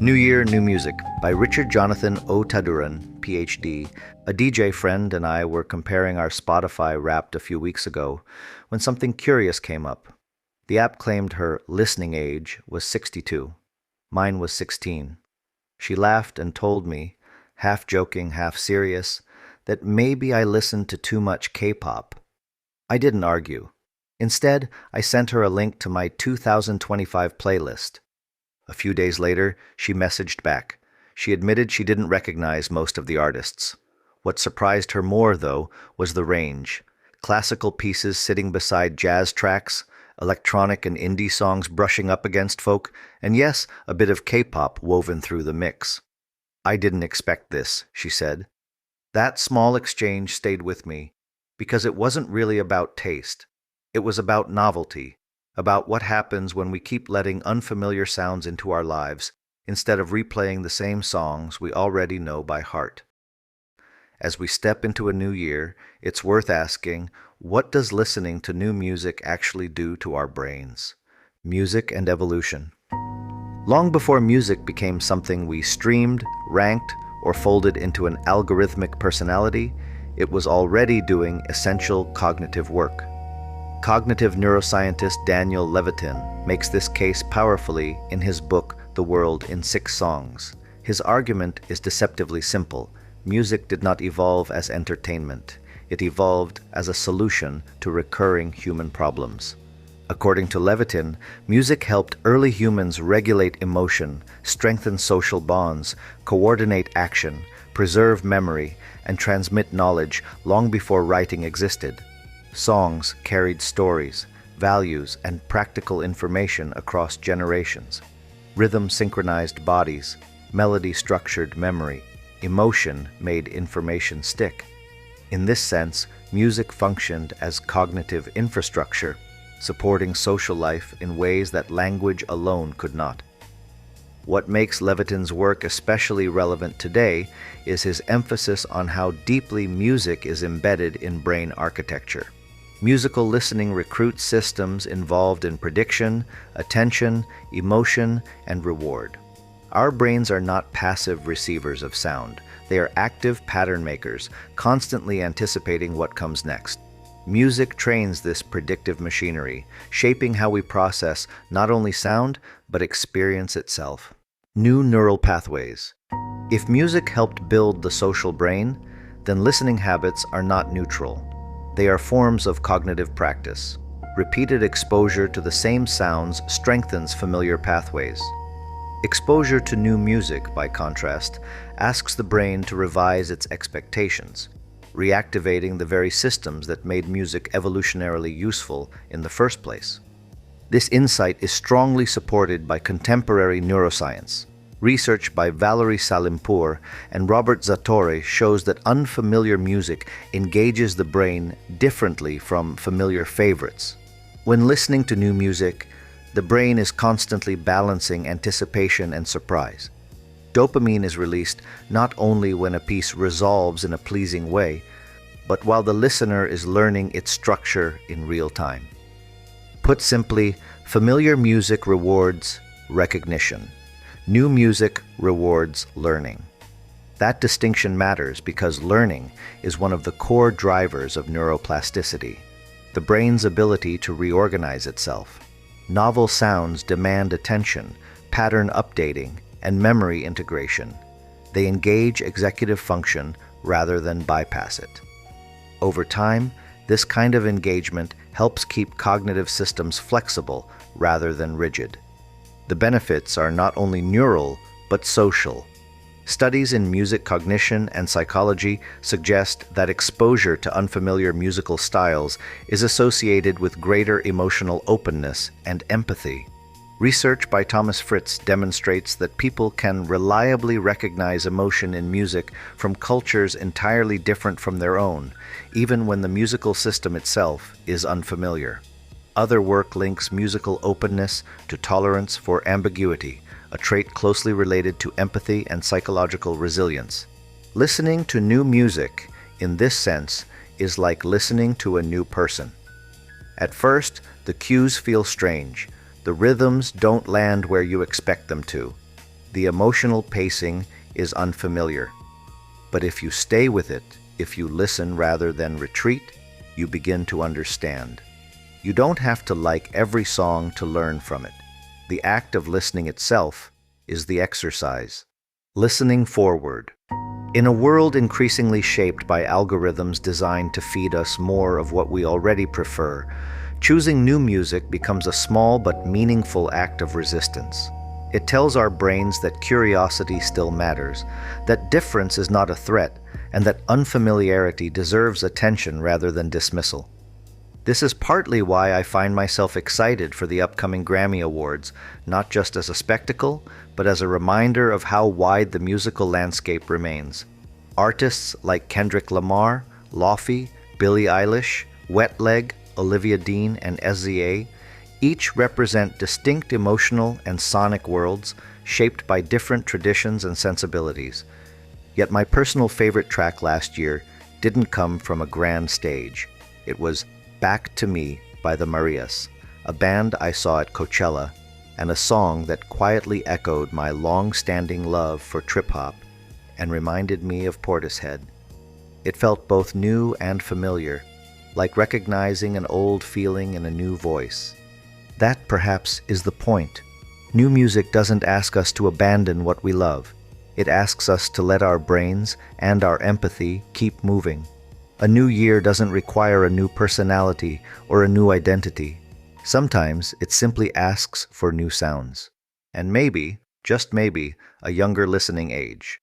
New Year, New Music by Richard Jonathan O. Taduran, Ph.D. A DJ friend and I were comparing our Spotify Wrapped a few weeks ago when something curious came up. The app claimed her listening age was 62. Mine was 16. She laughed and told me, half joking, half serious, that maybe I listened to too much K-pop. I didn't argue. Instead, I sent her a link to my 2025 playlist. A few days later, she messaged back. She admitted she didn't recognize most of the artists. What surprised her more, though, was the range. Classical pieces sitting beside jazz tracks, electronic and indie songs brushing up against folk, and yes, a bit of K-pop woven through the mix. "I didn't expect this," she said. That small exchange stayed with me, because it wasn't really about taste. It was about novelty, about what happens when we keep letting unfamiliar sounds into our lives instead of replaying the same songs we already know by heart. As we step into a new year, it's worth asking, what does listening to new music actually do to our brains? Music and evolution. Long before music became something we streamed, ranked, or folded into an algorithmic personality, it was already doing essential cognitive work. Cognitive neuroscientist Daniel Levitin makes this case powerfully in his book, The World in 6 Songs. His argument is deceptively simple. Music did not evolve as entertainment. It evolved as a solution to recurring human problems. According to Levitin, music helped early humans regulate emotion, strengthen social bonds, coordinate action, preserve memory, and transmit knowledge long before writing existed. Songs carried stories, values, and practical information across generations. Rhythm synchronized bodies, melody structured memory, emotion made information stick. In this sense, music functioned as cognitive infrastructure, supporting social life in ways that language alone could not. What makes Levitin's work especially relevant today is his emphasis on how deeply music is embedded in brain architecture. Musical listening recruits systems involved in prediction, attention, emotion, and reward. Our brains are not passive receivers of sound. They are active pattern makers, constantly anticipating what comes next. Music trains this predictive machinery, shaping how we process not only sound, but experience itself. New neural pathways. If music helped build the social brain, then listening habits are not neutral. They are forms of cognitive practice. Repeated exposure to the same sounds strengthens familiar pathways. Exposure to new music, by contrast, asks the brain to revise its expectations, reactivating the very systems that made music evolutionarily useful in the first place. This insight is strongly supported by contemporary neuroscience. Research by Valerie Salimpour and Robert Zatorre shows that unfamiliar music engages the brain differently from familiar favorites. When listening to new music, the brain is constantly balancing anticipation and surprise. Dopamine is released not only when a piece resolves in a pleasing way, but while the listener is learning its structure in real time. Put simply, familiar music rewards recognition. New music rewards learning. That distinction matters because learning is one of the core drivers of neuroplasticity, the brain's ability to reorganize itself. Novel sounds demand attention, pattern updating, and memory integration. They engage executive function rather than bypass it. Over time, this kind of engagement helps keep cognitive systems flexible rather than rigid. The benefits are not only neural, but social. Studies in music cognition and psychology suggest that exposure to unfamiliar musical styles is associated with greater emotional openness and empathy. Research by Thomas Fritz demonstrates that people can reliably recognize emotion in music from cultures entirely different from their own, even when the musical system itself is unfamiliar. Other work links musical openness to tolerance for ambiguity, a trait closely related to empathy and psychological resilience. Listening to new music, in this sense, is like listening to a new person. At first, the cues feel strange. The rhythms don't land where you expect them to. The emotional pacing is unfamiliar. But if you stay with it, if you listen rather than retreat, you begin to understand. You don't have to like every song to learn from it. The act of listening itself is the exercise. Listening forward. In a world increasingly shaped by algorithms designed to feed us more of what we already prefer, choosing new music becomes a small but meaningful act of resistance. It tells our brains that curiosity still matters, that difference is not a threat, and that unfamiliarity deserves attention rather than dismissal. This is partly why I find myself excited for the upcoming Grammy Awards, not just as a spectacle, but as a reminder of how wide the musical landscape remains. Artists like Kendrick Lamar, Lofi, Billie Eilish, Wet Leg, Olivia Dean, and SZA each represent distinct emotional and sonic worlds shaped by different traditions and sensibilities. Yet my personal favorite track last year didn't come from a grand stage. It was Back to Me by the Marias, a band I saw at Coachella, and a song that quietly echoed my long-standing love for trip-hop and reminded me of Portishead. It felt both new and familiar, like recognizing an old feeling in a new voice. That, perhaps, is the point. New music doesn't ask us to abandon what we love. It asks us to let our brains and our empathy keep moving. A new year doesn't require a new personality or a new identity. Sometimes it simply asks for new sounds. And maybe, just maybe, a younger listening age.